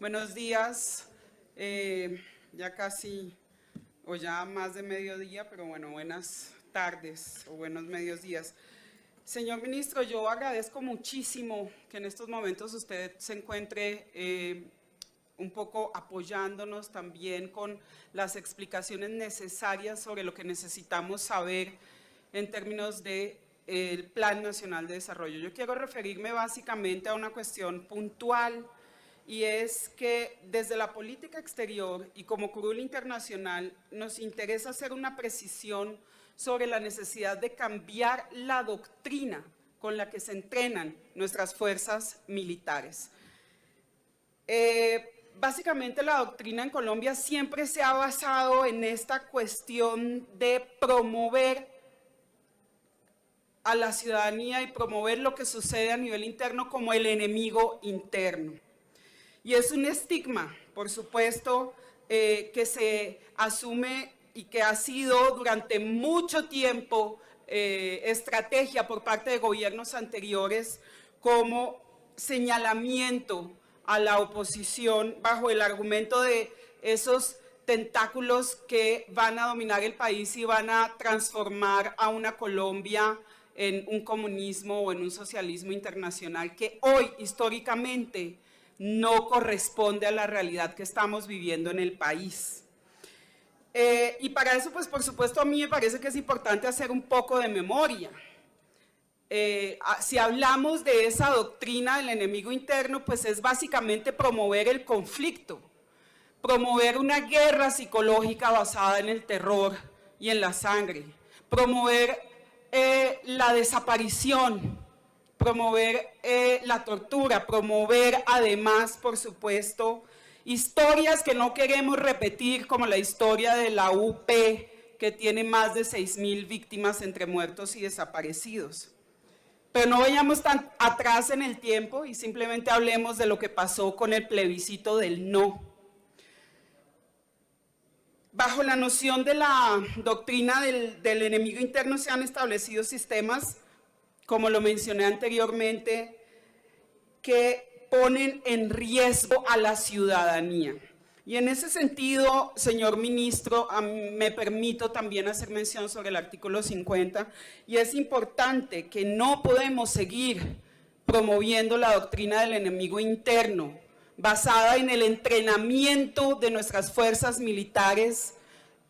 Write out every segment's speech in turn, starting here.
Buenos días, ya casi o ya más de mediodía, pero bueno, buenas tardes o buenos medios días. Señor ministro, yo agradezco muchísimo que en estos momentos usted se encuentre un poco apoyándonos también con las explicaciones necesarias sobre lo que necesitamos saber en términos del Plan Nacional de Desarrollo. Yo quiero referirme básicamente a una cuestión puntual, y es que desde la política exterior y como curul internacional nos interesa hacer una precisión sobre la necesidad de cambiar la doctrina con la que se entrenan nuestras fuerzas militares. Básicamente la doctrina en Colombia siempre se ha basado en esta cuestión de promover a la ciudadanía y promover lo que sucede a nivel interno como el enemigo interno. Y es un estigma, por supuesto, que se asume y que ha sido durante mucho tiempo estrategia por parte de gobiernos anteriores como señalamiento a la oposición bajo el argumento de esos tentáculos que van a dominar el país y van a transformar a una Colombia en un comunismo o en un socialismo internacional que hoy históricamente no corresponde a la realidad que estamos viviendo en el país. Y para eso, pues por supuesto, a mí me parece que es importante hacer un poco de memoria. Si hablamos de esa doctrina del enemigo interno, pues es básicamente promover el conflicto, promover una guerra psicológica basada en el terror y en la sangre, promover la desaparición, promover la tortura, promover además, por supuesto, historias que no queremos repetir, como la historia de la UP, que tiene más de 6.000 víctimas entre muertos y desaparecidos. Pero no vayamos tan atrás en el tiempo y simplemente hablemos de lo que pasó con el plebiscito del no. Bajo la noción de la doctrina del enemigo interno se han establecido sistemas, como lo mencioné anteriormente, que ponen en riesgo a la ciudadanía. Y en ese sentido, señor ministro, me permito también hacer mención sobre el artículo 50, y es importante que no podemos seguir promoviendo la doctrina del enemigo interno, basada en el entrenamiento de nuestras fuerzas militares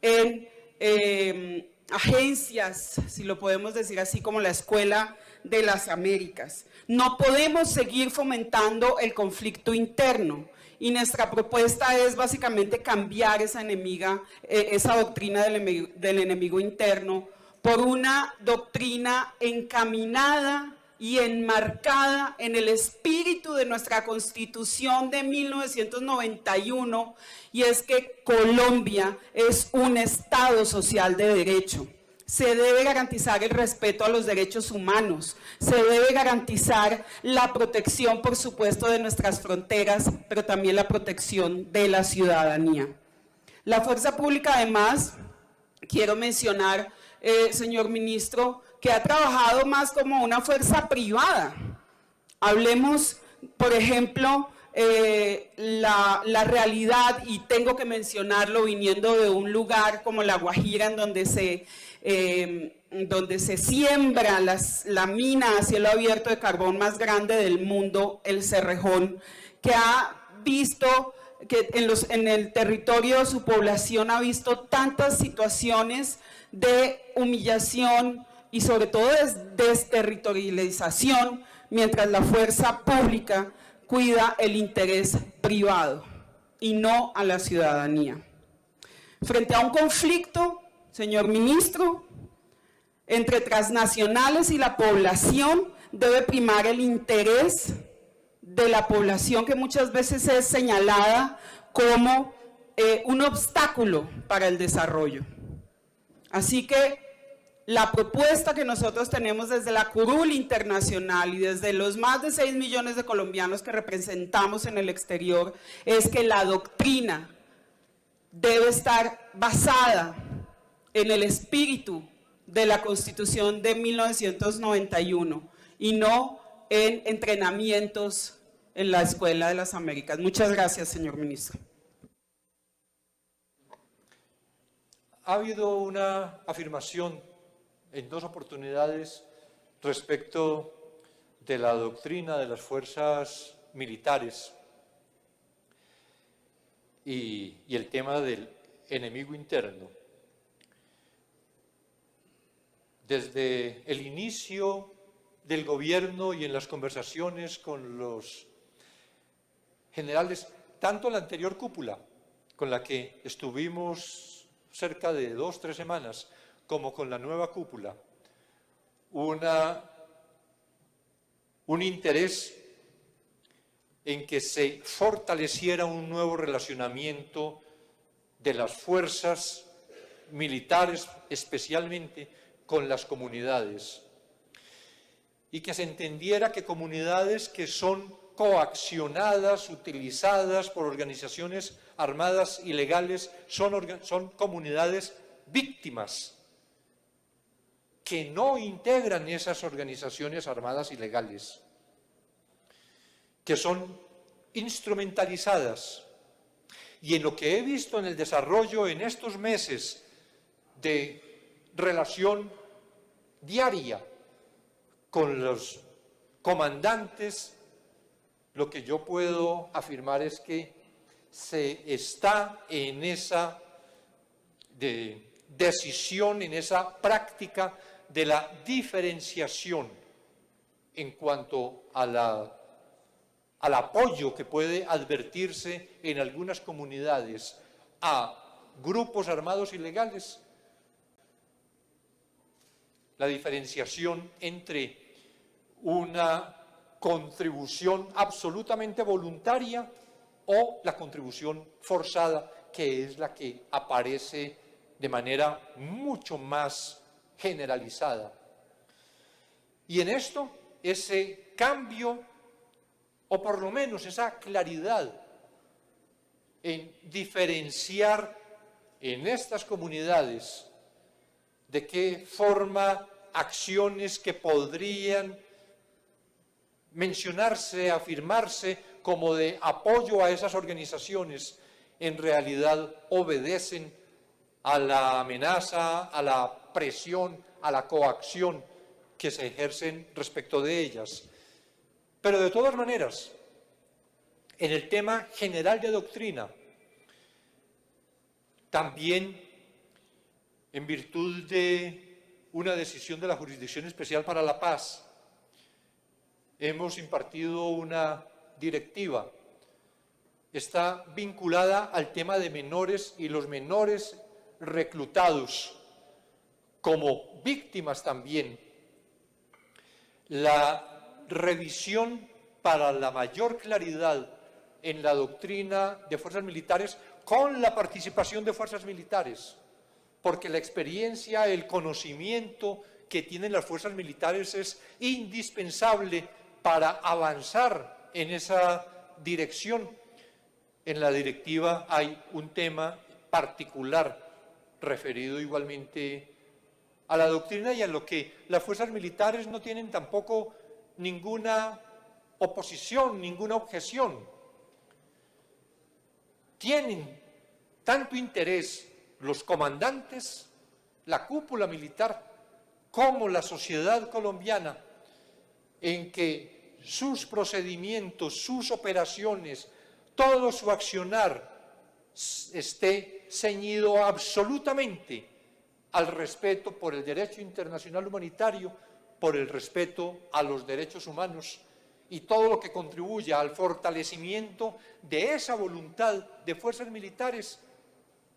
en agencias, si lo podemos decir así, como la Escuela de las Américas. No podemos seguir fomentando el conflicto interno y nuestra propuesta es básicamente cambiar esa doctrina del enemigo interno por una doctrina encaminada y enmarcada en el espíritu de nuestra Constitución de 1991, y es que Colombia es un Estado social de derecho. Se debe garantizar el respeto a los derechos humanos, se debe garantizar la protección, por supuesto, de nuestras fronteras, pero también la protección de la ciudadanía. La fuerza pública, además, quiero mencionar, señor ministro, que ha trabajado más como una fuerza privada. Hablemos, por ejemplo, la realidad, y tengo que mencionarlo viniendo de un lugar como La Guajira, en donde se siembra la mina a cielo abierto de carbón más grande del mundo, el Cerrejón, que ha visto que en el territorio de su población ha visto tantas situaciones de humillación y sobre todo de desterritorialización, mientras la fuerza pública cuida el interés privado y no a la ciudadanía. Frente a un conflicto, señor ministro, entre transnacionales y la población, debe primar el interés de la población, que muchas veces es señalada como un obstáculo para el desarrollo. Así que la propuesta que nosotros tenemos desde la curul internacional y desde los más de 6 millones de colombianos que representamos en el exterior es que la doctrina debe estar basada en el espíritu de la Constitución de 1991 y no en entrenamientos en la Escuela de las Américas. Muchas gracias, señor ministro. Ha habido una afirmación en 2 oportunidades respecto de la doctrina de las fuerzas militares y el tema del enemigo interno. Desde el inicio del gobierno y en las conversaciones con los generales, tanto la anterior cúpula, con la que estuvimos cerca de 2 o 3 semanas, como con la nueva cúpula, un interés en que se fortaleciera un nuevo relacionamiento de las fuerzas militares, especialmente con las comunidades, y que se entendiera que comunidades que son coaccionadas, utilizadas por organizaciones armadas ilegales, son comunidades víctimas, que no integran esas organizaciones armadas ilegales, que son instrumentalizadas. Y en lo que he visto en el desarrollo en estos meses de relación diaria con los comandantes, lo que yo puedo afirmar es que se está en esa decisión, en esa práctica de la diferenciación en cuanto al apoyo que puede advertirse en algunas comunidades a grupos armados ilegales, la diferenciación entre una contribución absolutamente voluntaria o la contribución forzada, que es la que aparece de manera mucho más generalizada. Y en esto, ese cambio, o por lo menos esa claridad en diferenciar en estas comunidades de qué forma acciones que podrían mencionarse, afirmarse como de apoyo a esas organizaciones, en realidad obedecen a la amenaza, a la presión, a la coacción que se ejercen respecto de ellas. Pero de todas maneras, en el tema general de doctrina, también en virtud de una decisión de la Jurisdicción Especial para la Paz, hemos impartido una directiva. Está vinculada al tema de menores y los menores reclutados como víctimas también. La revisión para la mayor claridad en la doctrina de fuerzas militares con la participación de fuerzas militares, porque la experiencia, el conocimiento que tienen las fuerzas militares es indispensable para avanzar en esa dirección. En la directiva hay un tema particular referido igualmente a la doctrina y a lo que las fuerzas militares no tienen tampoco ninguna oposición, ninguna objeción. Tienen tanto interés los comandantes, la cúpula militar, como la sociedad colombiana, en que sus procedimientos, sus operaciones, todo su accionar esté ceñido absolutamente al respeto por el derecho internacional humanitario, por el respeto a los derechos humanos y todo lo que contribuya al fortalecimiento de esa voluntad de fuerzas militares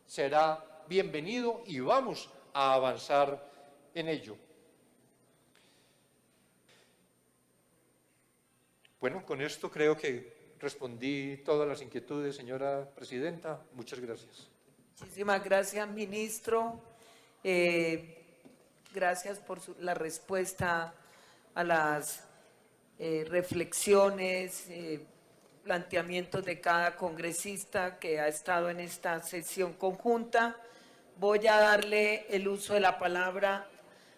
será bienvenido y vamos a avanzar en ello. Bueno, con esto creo que respondí todas las inquietudes, señora presidenta. Muchas gracias. Muchísimas gracias, ministro. Gracias por la respuesta a las reflexiones, planteamientos de cada congresista que ha estado en esta sesión conjunta. Voy a darle el uso de la palabra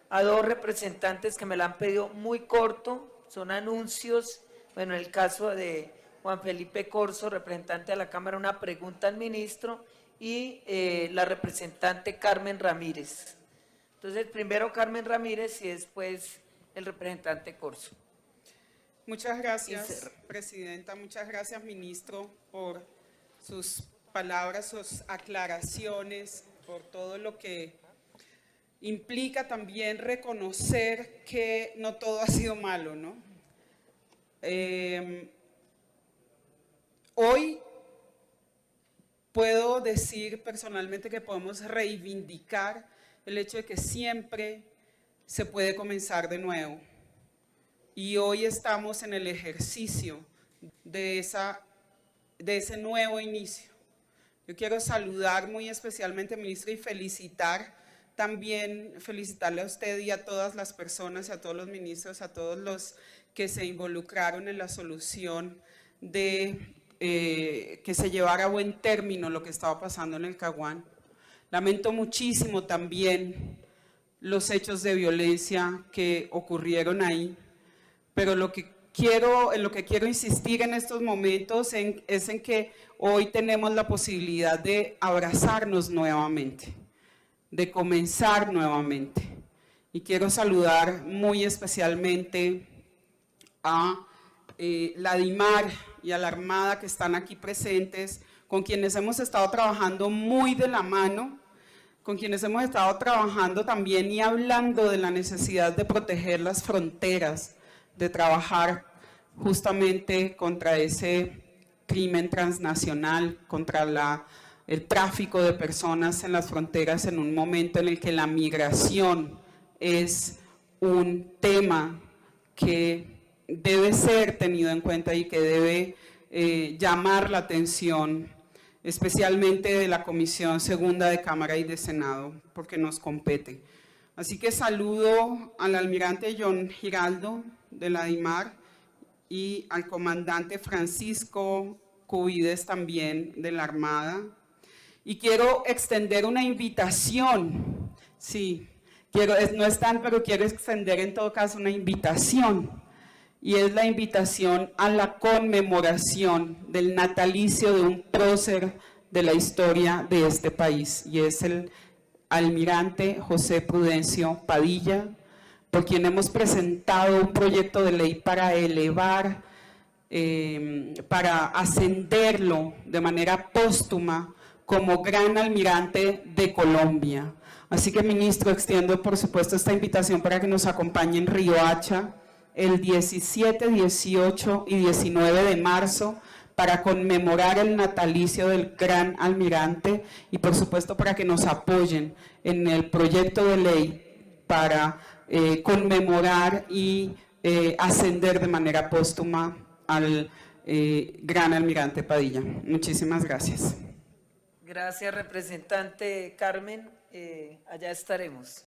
a 2 representantes que me la han pedido muy corto, son anuncios. Bueno, en el caso de Juan Felipe Corzo, representante de la Cámara, una pregunta al ministro, y la representante Carmen Ramírez. Entonces, primero Carmen Ramírez y después el representante Corzo. Muchas gracias, presidenta. Muchas gracias, ministro, por sus palabras, sus aclaraciones, por todo lo que implica también reconocer que no todo ha sido malo, ¿no? Hoy puedo decir personalmente que podemos reivindicar el hecho de que siempre se puede comenzar de nuevo. Y hoy estamos en el ejercicio de ese nuevo inicio. Yo quiero saludar muy especialmente, ministro, y felicitarle a usted y a todas las personas, a todos los ministros, a todos los que se involucraron en la solución de que se llevara a buen término lo que estaba pasando en el Caguán. Lamento muchísimo también los hechos de violencia que ocurrieron ahí. Pero en lo que quiero insistir en estos momentos es en que hoy tenemos la posibilidad de abrazarnos nuevamente, de comenzar nuevamente. Y quiero saludar muy especialmente a la DIMAR y a la Armada que están aquí presentes, con quienes hemos estado trabajando muy de la mano, con quienes hemos estado trabajando también y hablando de la necesidad de proteger las fronteras, de trabajar justamente contra ese crimen transnacional, contra el tráfico de personas en las fronteras en un momento en el que la migración es un tema que debe ser tenido en cuenta y que debe llamar la atención, especialmente de la Comisión Segunda de Cámara y de Senado, porque nos compete. Así que saludo al almirante John Giraldo de la DIMAR y al comandante Francisco Cubides también de la Armada. Y quiero extender una invitación, no están, pero quiero extender en todo caso una invitación, y es la invitación a la conmemoración del natalicio de un prócer de la historia de este país, y es el almirante José Prudencio Padilla, por quien hemos presentado un proyecto de ley para elevar, para ascenderlo de manera póstuma como gran almirante de Colombia. Así que, ministro, extiendo por supuesto esta invitación para que nos acompañe en Riohacha el 17, 18 y 19 de marzo para conmemorar el natalicio del gran almirante y por supuesto para que nos apoyen en el proyecto de ley para conmemorar y ascender de manera póstuma al gran almirante Padilla. Muchísimas gracias. Gracias, representante Carmen. Allá estaremos.